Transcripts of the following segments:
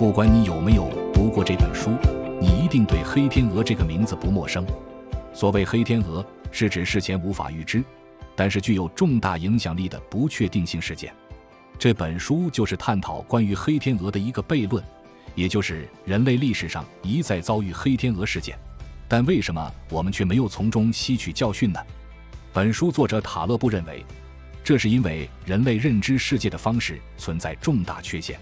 不管你有没有读过这本书，你一定对黑天鹅这个名字不陌生。所谓黑天鹅，是指事前无法预知，但是具有重大影响力的不确定性事件。这本书就是探讨关于黑天鹅的一个悖论，也就是人类历史上一再遭遇黑天鹅事件，但为什么我们却没有从中吸取教训呢？本书作者塔勒布认为，这是因为人类认知世界的方式存在重大缺陷。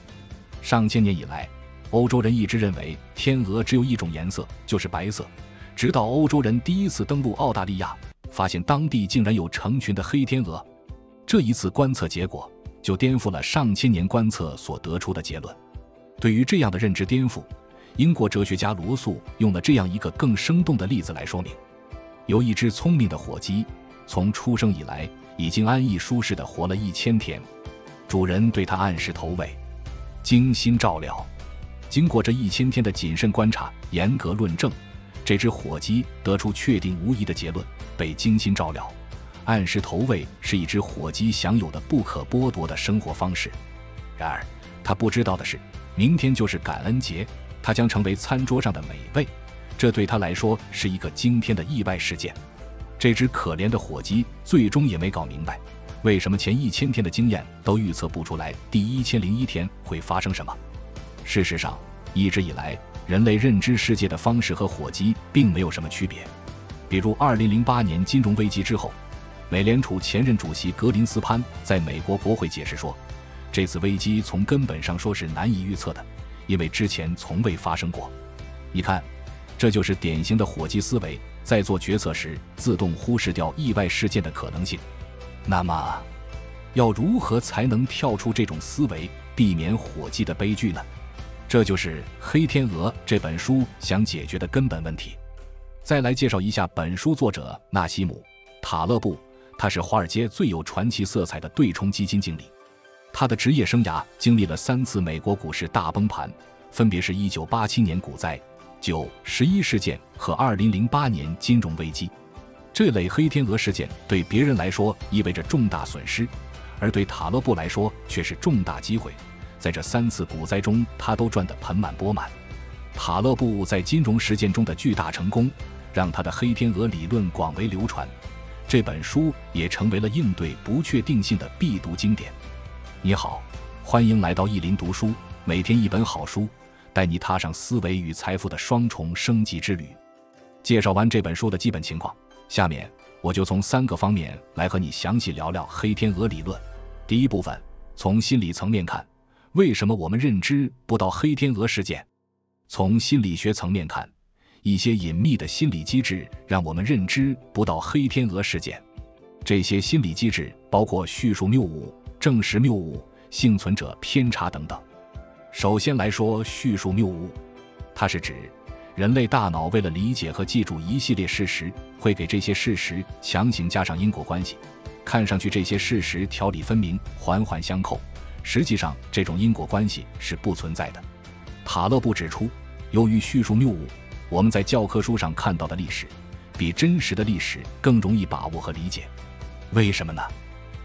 上千年以来，欧洲人一直认为天鹅只有一种颜色，就是白色，直到欧洲人第一次登陆澳大利亚，发现当地竟然有成群的黑天鹅。这一次观测结果就颠覆了上千年观测所得出的结论。对于这样的认知颠覆，英国哲学家罗素用了这样一个更生动的例子来说明。有一只聪明的火鸡，从出生以来已经安逸舒适地活了1000天，主人对它按时投喂，精心照料。经过这1000天的谨慎观察、严格论证，这只火鸡得出确定无疑的结论：被精心照料、按时投喂是一只火鸡享有的不可剥夺的生活方式。然而，它不知道的是，明天就是感恩节，它将成为餐桌上的美味，这对它来说是一个惊天的意外事件。这只可怜的火鸡最终也没搞明白，为什么前1000天的经验都预测不出来第1001天会发生什么。事实上，一直以来，人类认知世界的方式和火鸡并没有什么区别。比如2008年金融危机之后，美联储前任主席格林斯潘在美国国会解释说，这次危机从根本上说是难以预测的，因为之前从未发生过。你看，这就是典型的火鸡思维，在做决策时自动忽视掉意外事件的可能性。那么，要如何才能跳出这种思维，避免火鸡的悲剧呢？这就是《黑天鹅》这本书想解决的根本问题。再来介绍一下本书作者纳西姆·塔勒布，他是华尔街最有传奇色彩的对冲基金经理。他的职业生涯经历了3次美国股市大崩盘，分别是1987年股灾、9/11事件和2008年金融危机。这类黑天鹅事件对别人来说意味着重大损失，而对塔勒布来说却是重大机会。在这3次股灾中，他都赚得盆满钵满。塔勒布在金融实践中的巨大成功，让他的黑天鹅理论广为流传。这本书也成为了应对不确定性的必读经典。你好，欢迎来到意林读书，每天一本好书，带你踏上思维与财富的双重升级之旅。介绍完这本书的基本情况，下面我就从3个方面来和你详细聊聊黑天鹅理论。第一部分，从心理层面看，为什么我们认知不到黑天鹅事件？从心理学层面看，一些隐秘的心理机制让我们认知不到黑天鹅事件。这些心理机制包括叙述谬误、证实谬误、幸存者偏差等等。首先来说叙述谬误，它是指人类大脑为了理解和记住一系列事实，会给这些事实强行加上因果关系，看上去这些事实条理分明、环环相扣，实际上这种因果关系是不存在的。塔勒布指出，由于叙述谬误，我们在教科书上看到的历史比真实的历史更容易把握和理解。为什么呢？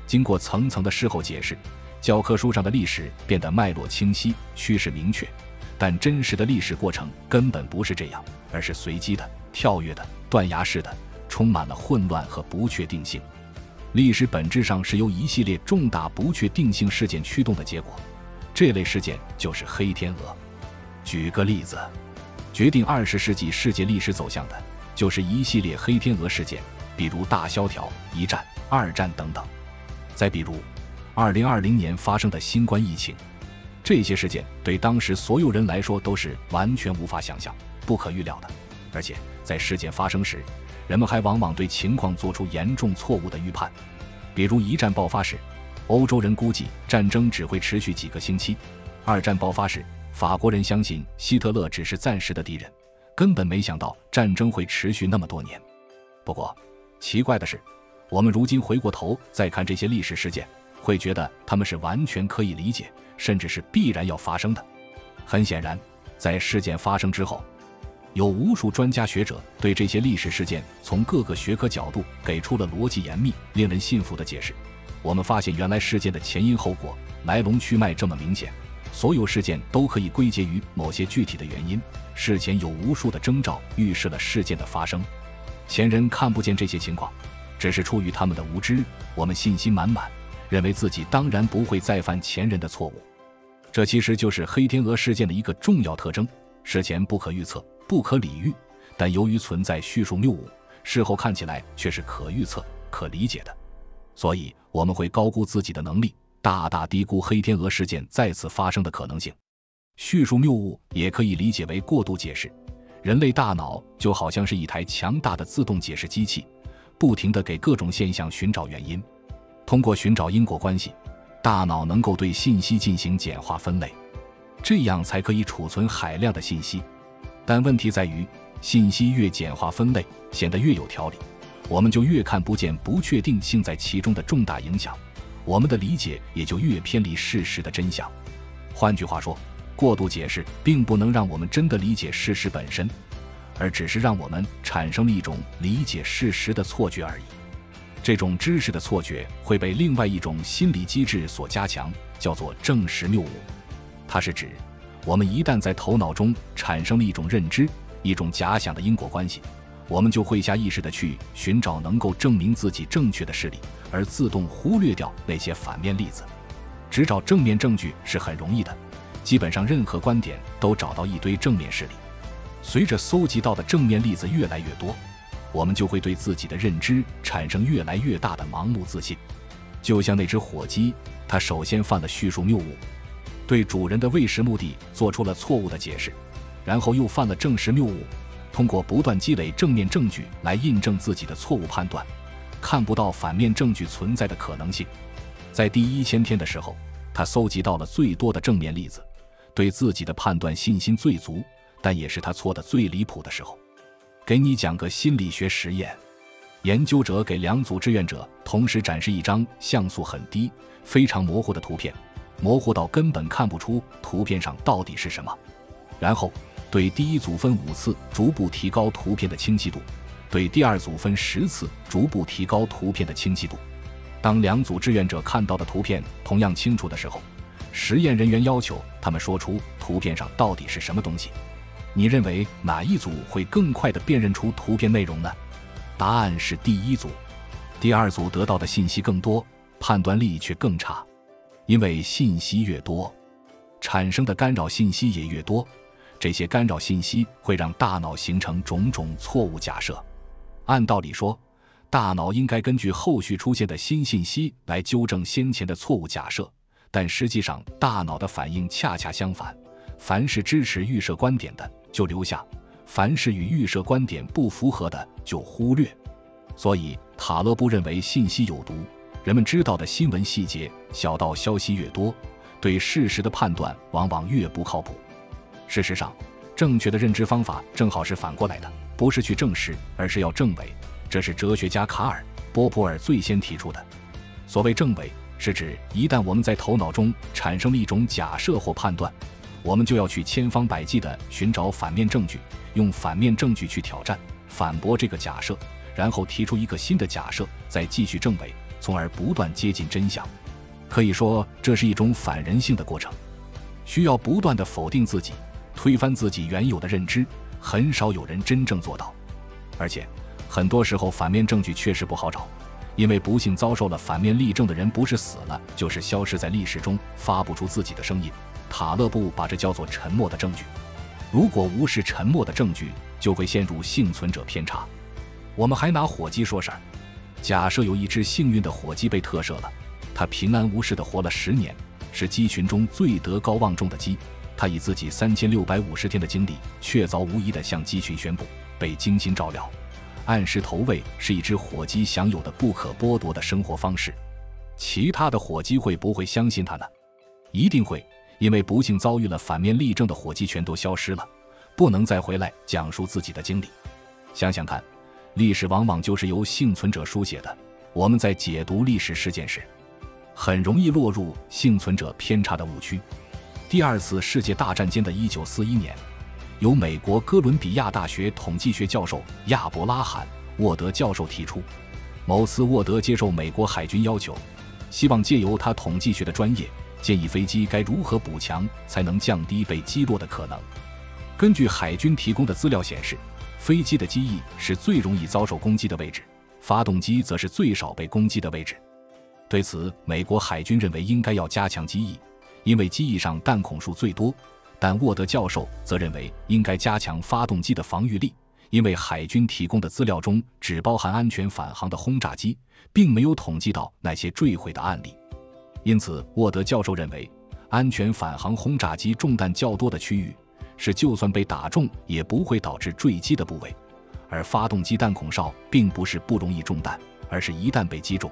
经过层层的事后解释，教科书上的历史变得脉络清晰、趋势明确，但真实的历史过程根本不是这样，而是随机的、跳跃的、断崖式的，充满了混乱和不确定性。历史本质上是由一系列重大不确定性事件驱动的结果，这类事件就是黑天鹅。举个例子，决定20世纪世界历史走向的就是一系列黑天鹅事件，比如大萧条、一战、二战等等。再比如2020年发生的新冠疫情，这些事件对当时所有人来说都是完全无法想象、不可预料的，而且在事件发生时，人们还往往对情况做出严重错误的预判。比如一战爆发时，欧洲人估计战争只会持续几个星期；二战爆发时，法国人相信希特勒只是暂时的敌人，根本没想到战争会持续那么多年。不过，奇怪的是，我们如今回过头再看这些历史事件，会觉得他们是完全可以理解，甚至是必然要发生的。很显然，在事件发生之后，有无数专家学者对这些历史事件从各个学科角度给出了逻辑严密、令人信服的解释。我们发现原来事件的前因后果、来龙去脉这么明显，所有事件都可以归结于某些具体的原因，事前有无数的征兆预示了事件的发生。前人看不见这些情况，只是出于他们的无知，我们信心满满，认为自己当然不会再犯前人的错误。这其实就是黑天鹅事件的一个重要特征，事前不可预测，不可理喻，但由于存在叙述谬误，事后看起来却是可预测、可理解的。所以我们会高估自己的能力，大大低估黑天鹅事件再次发生的可能性。叙述谬误也可以理解为过度解释。人类大脑就好像是一台强大的自动解释机器，不停地给各种现象寻找原因。通过寻找因果关系，大脑能够对信息进行简化分类，这样才可以储存海量的信息。但问题在于，信息越简化分类，显得越有条理，我们就越看不见不确定性在其中的重大影响，我们的理解也就越偏离事实的真相。换句话说，过度解释并不能让我们真的理解事实本身，而只是让我们产生了一种理解事实的错觉而已。这种知识的错觉会被另外一种心理机制所加强，叫做证实谬误。它是指我们一旦在头脑中产生了一种认知，一种假想的因果关系，我们就会下意识地去寻找能够证明自己正确的事例，而自动忽略掉那些反面例子。只找正面证据是很容易的，基本上任何观点都找到一堆正面事例。随着搜集到的正面例子越来越多，我们就会对自己的认知产生越来越大的盲目自信。就像那只火鸡，它首先犯了叙述谬误，对主人的喂食目的做出了错误的解释，然后又犯了证实谬误，通过不断积累正面证据来印证自己的错误判断，看不到反面证据存在的可能性。在第1000天的时候，他搜集到了最多的正面例子，对自己的判断信心最足，但也是他错得最离谱的时候。给你讲个心理学实验，研究者给2组志愿者同时展示一张像素很低、非常模糊的图片，模糊到根本看不出图片上到底是什么。然后对第一组分5次，逐步提高图片的清晰度；对第二组分10次，逐步提高图片的清晰度。当2组志愿者看到的图片同样清楚的时候，实验人员要求他们说出图片上到底是什么东西。你认为哪一组会更快地辨认出图片内容呢？答案是第一组。第二组得到的信息更多，判断力却更差。因为信息越多，产生的干扰信息也越多，这些干扰信息会让大脑形成种种错误假设。按道理说，大脑应该根据后续出现的新信息来纠正先前的错误假设，但实际上大脑的反应恰恰相反，凡是支持预设观点的就留下，凡是与预设观点不符合的就忽略。所以塔勒布认为信息有毒，人们知道的新闻细节小到消息越多，对事实的判断往往越不靠谱。事实上，正确的认知方法正好是反过来的，不是去证实，而是要证伪。这是哲学家卡尔·波普尔最先提出的。所谓证伪，是指一旦我们在头脑中产生了一种假设或判断，我们就要去千方百计地寻找反面证据，用反面证据去挑战、反驳这个假设，然后提出一个新的假设，再继续证伪，从而不断接近真相。可以说，这是一种反人性的过程，需要不断地否定自己，推翻自己原有的认知，很少有人真正做到。而且很多时候反面证据确实不好找，因为不幸遭受了反面例证的人不是死了，就是消失在历史中，发不出自己的声音。塔勒布把这叫做沉默的证据。如果无视沉默的证据，就会陷入幸存者偏差。我们还拿火鸡说事儿，假设有一只幸运的火鸡被特赦了，它平安无事地活了10年，是鸡群中最德高望重的鸡。它以自己3650天的经历，确凿无疑地向鸡群宣布，被精心照料，按时投喂是一只火鸡享有的不可剥夺的生活方式。其他的火鸡会不会相信它呢？一定会，因为不幸遭遇了反面例证的火鸡全都消失了，不能再回来讲述自己的经历。想想看，历史往往就是由幸存者书写的，我们在解读历史事件时，很容易落入幸存者偏差的误区。第2次世界大战间的1941年，由美国哥伦比亚大学统计学教授亚伯拉罕·沃德教授提出。某次沃德接受美国海军要求，希望借由他统计学的专业，建议飞机该如何补强才能降低被击落的可能。根据海军提供的资料显示，飞机的机翼是最容易遭受攻击的位置，发动机则是最少被攻击的位置。对此，美国海军认为应该要加强机翼，因为机翼上弹孔数最多，但沃德教授则认为应该加强发动机的防御力，因为海军提供的资料中只包含安全返航的轰炸机，并没有统计到那些坠毁的案例。因此，沃德教授认为，安全返航轰炸机中弹较多的区域是就算被打中也不会导致坠机的部位，而发动机弹孔哨并不是不容易中弹，而是一旦被击中，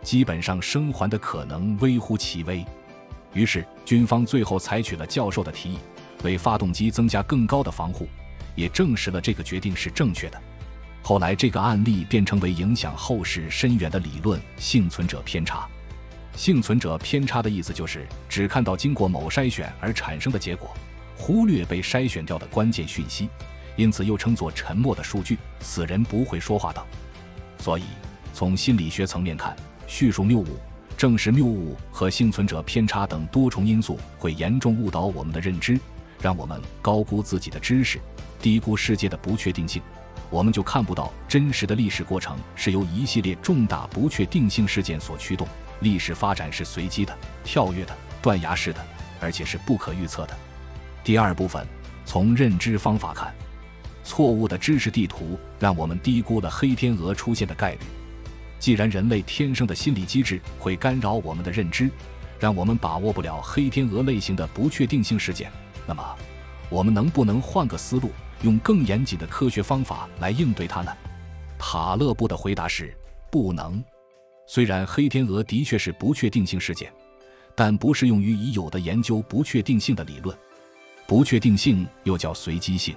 基本上生还的可能微乎其微。于是军方最后采取了教授的提议，为发动机增加更高的防护，也证实了这个决定是正确的。后来这个案例便成为影响后世深远的理论——幸存者偏差。幸存者偏差的意思就是只看到经过某筛选而产生的结果，忽略被筛选掉的关键讯息，因此又称作沉默的数据，死人不会说话等。所以从心理学层面看，叙述谬误、证实谬误和幸存者偏差等多重因素会严重误导我们的认知，让我们高估自己的知识，低估世界的不确定性。我们就看不到真实的历史过程是由一系列重大不确定性事件所驱动，历史发展是随机的、跳跃的、断崖式的，而且是不可预测的。第二部分，从认知方法看，错误的知识地图让我们低估了黑天鹅出现的概率。既然人类天生的心理机制会干扰我们的认知，让我们把握不了黑天鹅类型的不确定性事件，那么我们能不能换个思路，用更严谨的科学方法来应对它呢？塔勒布的回答是不能。虽然黑天鹅的确是不确定性事件，但不适用于已有的研究不确定性的理论。不确定性又叫随机性。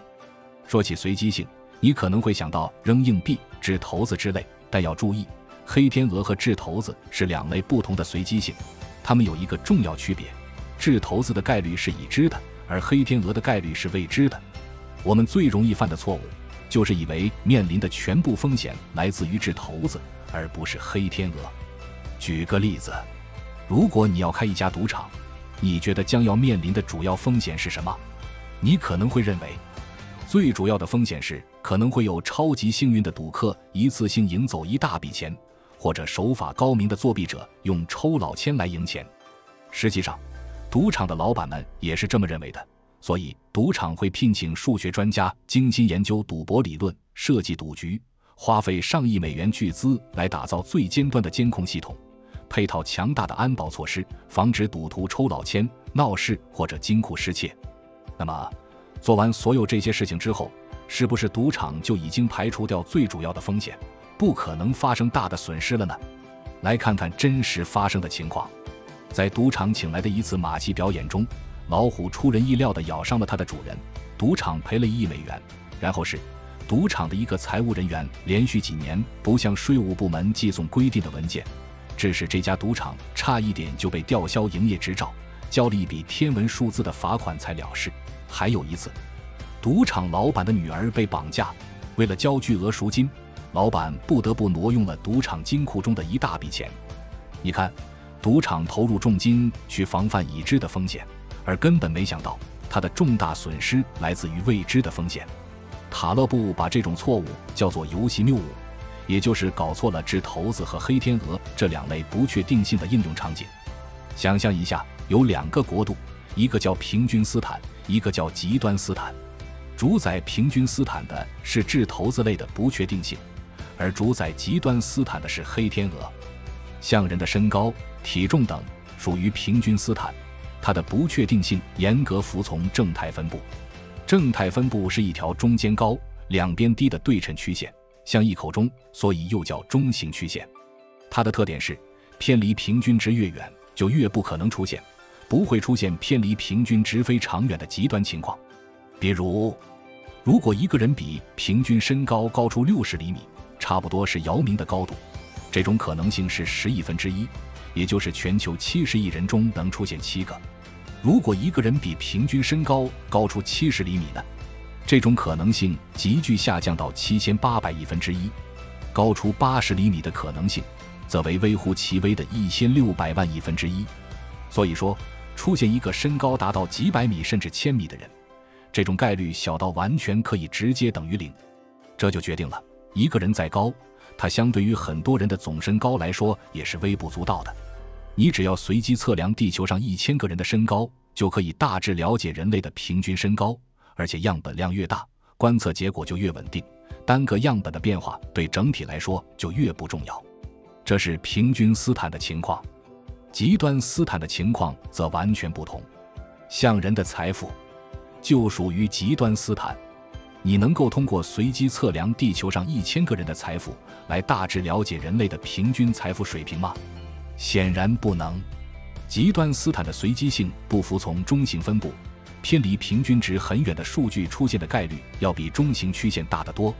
说起随机性，你可能会想到扔硬币、掷骰子之类，但要注意，黑天鹅和掷骰子是两类不同的随机性，它们有一个重要区别：掷骰子的概率是已知的，而黑天鹅的概率是未知的。我们最容易犯的错误，就是以为面临的全部风险来自于掷骰子，而不是黑天鹅。举个例子，如果你要开一家赌场，你觉得将要面临的主要风险是什么？你可能会认为，最主要的风险是可能会有超级幸运的赌客一次性赢走一大笔钱，或者手法高明的作弊者用抽老千来赢钱。实际上，赌场的老板们也是这么认为的，所以赌场会聘请数学专家精心研究赌博理论，设计赌局，花费上亿美元巨资来打造最尖端的监控系统，配套强大的安保措施，防止赌徒抽老千、闹事或者金库失窃。那么做完所有这些事情之后，是不是赌场就已经排除掉最主要的风险，不可能发生大的损失了呢？来看看真实发生的情况。在赌场请来的一次马戏表演中，老虎出人意料地咬伤了它的主人，赌场赔了1亿美元。然后是赌场的一个财务人员连续几年不向税务部门寄送规定的文件，致使这家赌场差一点就被吊销营业执照，交了一笔天文数字的罚款才了事。还有一次，赌场老板的女儿被绑架，为了交巨额赎金，老板不得不挪用了赌场金库中的一大笔钱。你看，赌场投入重金去防范已知的风险，而根本没想到它的重大损失来自于未知的风险。塔勒布把这种错误叫做游戏谬误，也就是搞错了掷骰子和黑天鹅这两类不确定性的应用场景。想象一下，有2个国度，一个叫平均斯坦，一个叫极端斯坦。主宰平均斯坦的是掷骰子类的不确定性，而主宰极端斯坦的是黑天鹅。像人的身高、体重等属于平均斯坦，它的不确定性严格服从正态分布。正态分布是一条中间高、两边低的对称曲线，像一口钟，所以又叫钟形曲线。它的特点是，偏离平均值越远，就越不可能出现，不会出现偏离平均值非常远的极端情况。比如，如果一个人比平均身高高出60厘米，差不多是姚明的高度，这种可能性是10亿分之一，也就是全球70亿人中能出现7个。如果一个人比平均身高高出70厘米呢？这种可能性急剧下降到7800亿分之一，高出80厘米的可能性则为微乎其微的1600万亿分之一。所以说，出现一个身高达到几百米甚至千米的人，这种概率小到完全可以直接等于0。这就决定了一个人再高，他相对于很多人的总身高来说也是微不足道的。你只要随机测量地球上1000个人的身高，就可以大致了解人类的平均身高，而且样本量越大，观测结果就越稳定，单个样本的变化对整体来说就越不重要。这是平均斯坦的情况。极端斯坦的情况则完全不同。像人的财富就属于极端斯坦。你能够通过随机测量地球上1000个人的财富来大致了解人类的平均财富水平吗？显然不能。极端斯坦的随机性不服从中型分布，偏离平均值很远的数据出现的概率要比中型曲线大得多。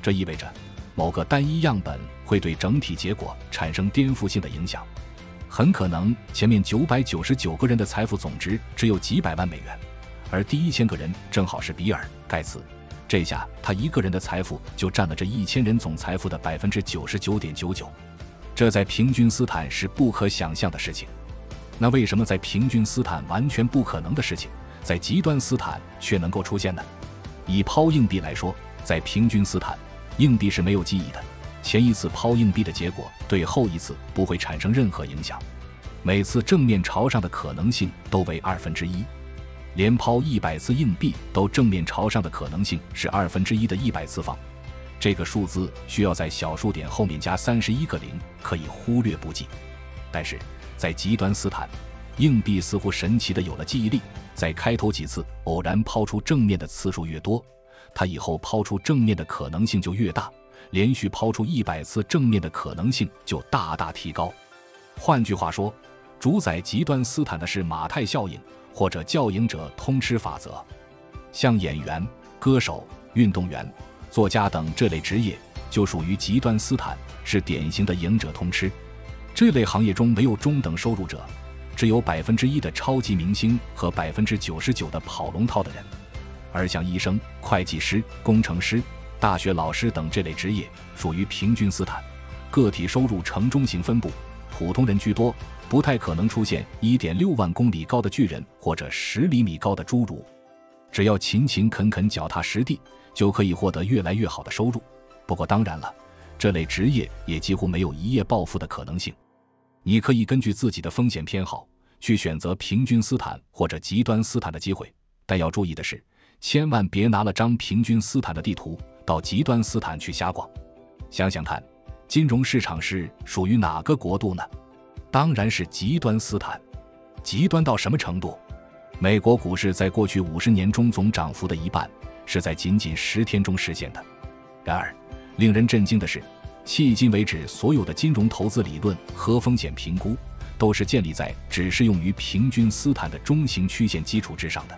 这意味着某个单一样本会对整体结果产生颠覆性的影响。很可能前面999个人的财富总值只有几百万美元，而第1000个人正好是比尔·盖茨，这下他一个人的财富就占了这1000人总财富的 99.99%。 这在平均斯坦是不可想象的事情。那为什么在平均斯坦完全不可能的事情，在极端斯坦却能够出现呢？以抛硬币来说，在平均斯坦，硬币是没有记忆的，前一次抛硬币的结果对后一次不会产生任何影响，每次正面朝上的可能性都为1/2，连抛100次硬币都正面朝上的可能性是1/2的100次方。这个数字需要在小数点后面加31个零，可以忽略不计。但是在极端斯坦，硬币似乎神奇的有了记忆力，在开头几次偶然抛出正面的次数越多，它以后抛出正面的可能性就越大，连续抛出100次正面的可能性就大大提高。换句话说，主宰极端斯坦的是马太效应或者较赢者通吃法则。像演员、歌手、运动员、作家等这类职业就属于极端斯坦，是典型的赢者通吃。这类行业中没有中等收入者，只有 1% 的超级明星和 99% 的跑龙套的人。而像医生、会计师、工程师、大学老师等这类职业属于平均斯坦，个体收入呈中型分布，普通人居多，不太可能出现 1.6万公里高的巨人或者10厘米高的侏儒。只要勤勤恳恳脚踏实地，就可以获得越来越好的收入。不过当然了，这类职业也几乎没有一夜暴富的可能性。你可以根据自己的风险偏好去选择平均斯坦或者极端斯坦的机会，但要注意的是，千万别拿了张平均斯坦的地图到极端斯坦去瞎逛。想想看，金融市场是属于哪个国度呢？当然是极端斯坦。极端到什么程度？美国股市在过去50年中总涨幅的一半是在仅仅10天中实现的。然而令人震惊的是，迄今为止所有的金融投资理论和风险评估都是建立在只适用于平均斯坦的中型曲线基础之上的。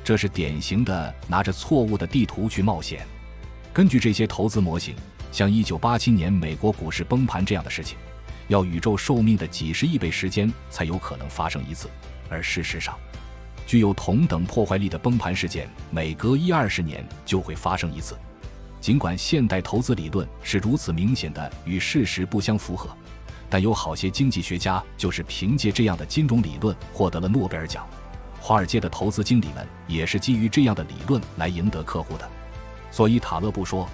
这是典型的拿着错误的地图去冒险。根据这些投资模型，像1987年美国股市崩盘这样的事情，要宇宙寿命的几十亿倍时间才有可能发生一次。而事实上，具有同等破坏力的崩盘事件每隔10-20年就会发生一次。尽管现代投资理论是如此明显的与事实不相符合，但有好些经济学家就是凭借这样的金融理论获得了诺贝尔奖。华尔街的投资经理们也是基于这样的理论来赢得客户的。所以塔勒布说，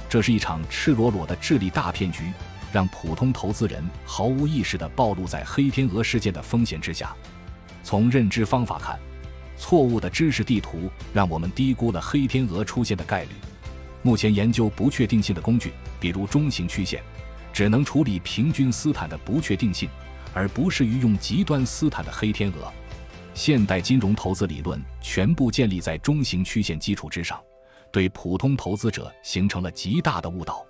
这是一场赤裸裸的智力大骗局，让普通投资人毫无意识地暴露在黑天鹅事件的风险之下。从认知方法看，错误的知识地图让我们低估了黑天鹅出现的概率。目前研究不确定性的工具，比如中型曲线，只能处理平均斯坦的不确定性，而不适于用极端斯坦的黑天鹅。现代金融投资理论全部建立在中型曲线基础之上，对普通投资者形成了极大的误导。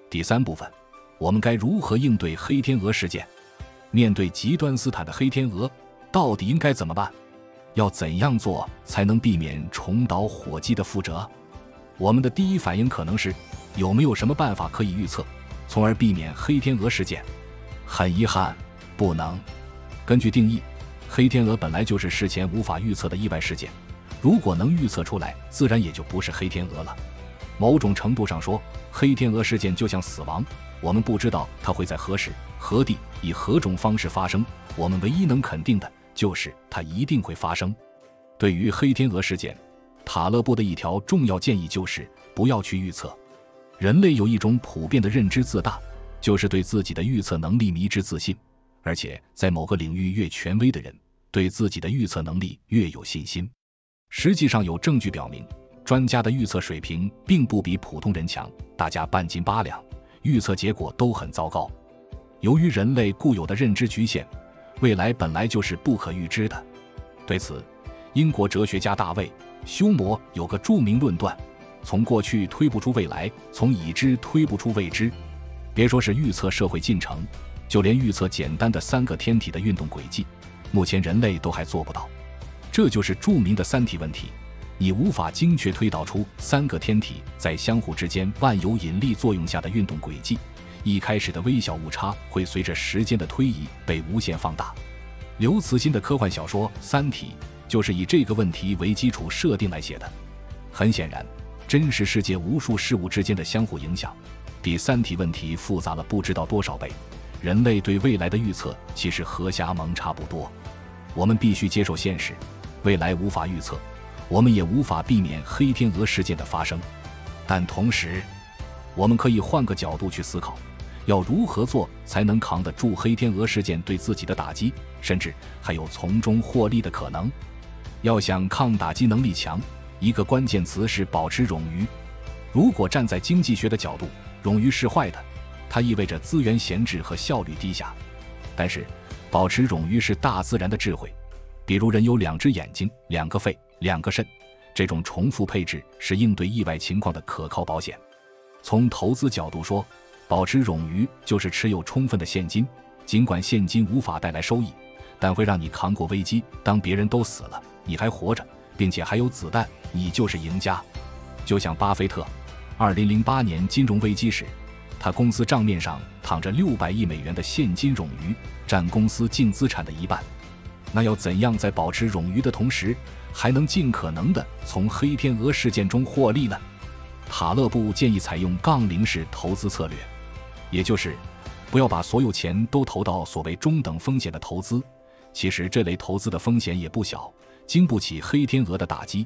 第3部分，我们该如何应对黑天鹅事件？面对极端斯坦的黑天鹅，到底应该怎么办？要怎样做才能避免重蹈火鸡的覆辙？我们的第一反应可能是，有没有什么办法可以预测，从而避免黑天鹅事件？很遗憾，不能。根据定义，黑天鹅本来就是事前无法预测的意外事件，如果能预测出来，自然也就不是黑天鹅了。某种程度上说，黑天鹅事件就像死亡，我们不知道它会在何时、何地、以何种方式发生，我们唯一能肯定的就是它一定会发生。对于黑天鹅事件，塔勒布的一条重要建议就是不要去预测。人类有一种普遍的认知自大，就是对自己的预测能力迷之自信，而且在某个领域越权威的人，对自己的预测能力越有信心。实际上有证据表明，专家的预测水平并不比普通人强，大家半斤八两，预测结果都很糟糕。由于人类固有的认知局限，未来本来就是不可预知的。对此，英国哲学家大卫·休谟有个著名论断：从过去推不出未来，从已知推不出未知。别说是预测社会进程，就连预测简单的3个天体的运动轨迹，目前人类都还做不到。这就是著名的三体问题，你无法精确推导出3个天体在相互之间万有引力作用下的运动轨迹，一开始的微小误差会随着时间的推移被无限放大。刘慈欣的科幻小说《三体》就是以这个问题为基础设定来写的。很显然，真实世界无数事物之间的相互影响比三体问题复杂了不知道多少倍。人类对未来的预测其实和瞎蒙差不多。我们必须接受现实，未来无法预测，我们也无法避免黑天鹅事件的发生。但同时，我们可以换个角度去思考，要如何做才能扛得住黑天鹅事件对自己的打击，甚至还有从中获利的可能。要想抗打击能力强，一个关键词是保持冗余。如果站在经济学的角度，冗余是坏的，它意味着资源闲置和效率低下。但是保持冗余是大自然的智慧，比如人有2只眼睛、2个肺、2个肾，这种重复配置是应对意外情况的可靠保险。从投资角度说，保持冗余就是持有充分的现金，尽管现金无法带来收益，但会让你扛过危机。当别人都死了，你还活着，并且还有子弹，你就是赢家。就像巴菲特2008年金融危机时，他公司账面上躺着600亿美元的现金冗余，占公司净资产的1半。那要怎样在保持冗余的同时，还能尽可能地从黑天鹅事件中获利呢？塔勒布建议采用杠铃式投资策略，也就是不要把所有钱都投到所谓中等风险的投资，其实这类投资的风险也不小，经不起黑天鹅的打击。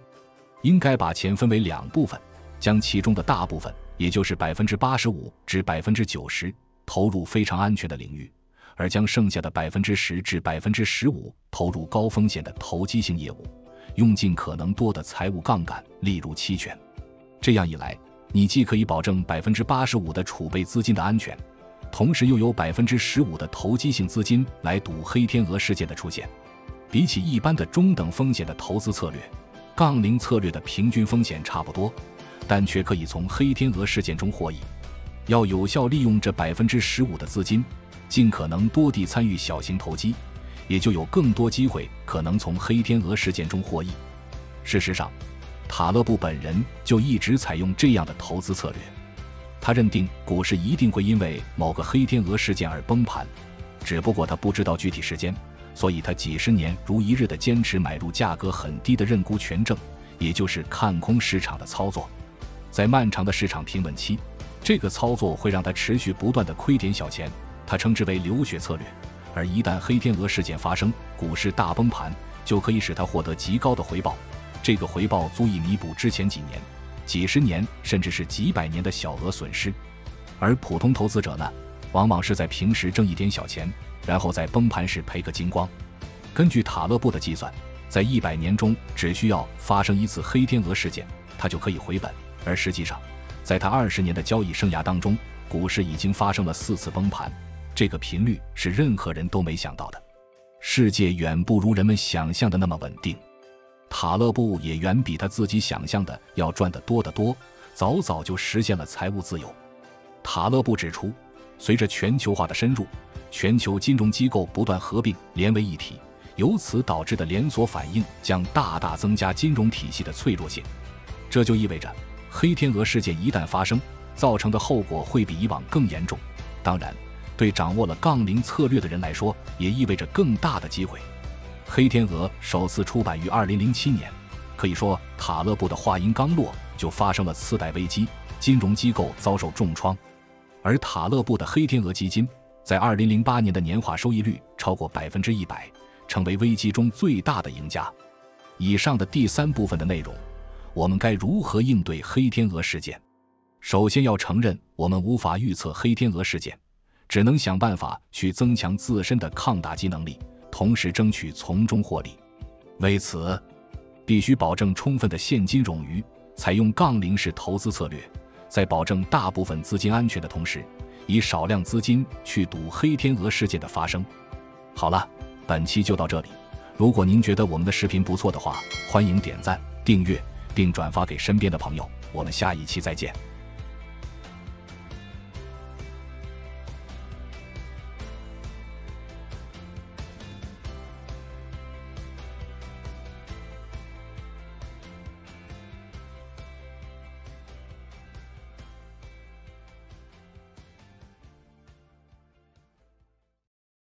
应该把钱分为2部分，将其中的大部分，也就是85%至90%投入非常安全的领域，而将剩下的10%至15%投入高风险的投机性业务，用尽可能多的财务杠杆，例如期权。这样一来，你既可以保证85%的储备资金的安全，同时又有15%的投机性资金来赌黑天鹅事件的出现。比起一般的中等风险的投资策略，杠铃策略的平均风险差不多，但却可以从黑天鹅事件中获益。要有效利用这15%的资金，尽可能多地参与小型投机，也就有更多机会可能从黑天鹅事件中获益。事实上，塔勒布本人就一直采用这样的投资策略。他认定股市一定会因为某个黑天鹅事件而崩盘，只不过他不知道具体时间，所以他几十年如一日地坚持买入价格很低的认沽权证，也就是看空市场的操作。在漫长的市场平稳期，这个操作会让他持续不断地亏点小钱，他称之为流血策略。而一旦黑天鹅事件发生，股市大崩盘，就可以使他获得极高的回报，这个回报足以弥补之前几年、几十年甚至是几百年的小额损失。而普通投资者呢，往往是在平时挣一点小钱，然后在崩盘时赔个精光。根据塔勒布的计算，在100年中只需要发生1次黑天鹅事件，他就可以回本。而实际上，在他20年的交易生涯当中，股市已经发生了4次崩盘，这个频率是任何人都没想到的。世界远不如人们想象的那么稳定，塔勒布也远比他自己想象的要赚得多得多，早早就实现了财务自由。塔勒布指出，随着全球化的深入，全球金融机构不断合并连为一体，由此导致的连锁反应将大大增加金融体系的脆弱性。这就意味着黑天鹅事件一旦发生，造成的后果会比以往更严重。当然，对掌握了杠铃策略的人来说，也意味着更大的机会。黑天鹅首次出版于2007年，可以说塔勒布的话音刚落，就发生了次贷危机，金融机构遭受重创。而塔勒布的黑天鹅基金在2008年的年化收益率超过100%，成为危机中最大的赢家。以上的第3部分的内容，我们该如何应对黑天鹅事件？首先要承认，我们无法预测黑天鹅事件，只能想办法去增强自身的抗打击能力，同时争取从中获利。为此，必须保证充分的现金冗余，采用杠铃式投资策略，在保证大部分资金安全的同时，以少量资金去赌黑天鹅事件的发生。好了，本期就到这里。如果您觉得我们的视频不错的话，欢迎点赞、订阅并转发给身边的朋友。我们下一期再见。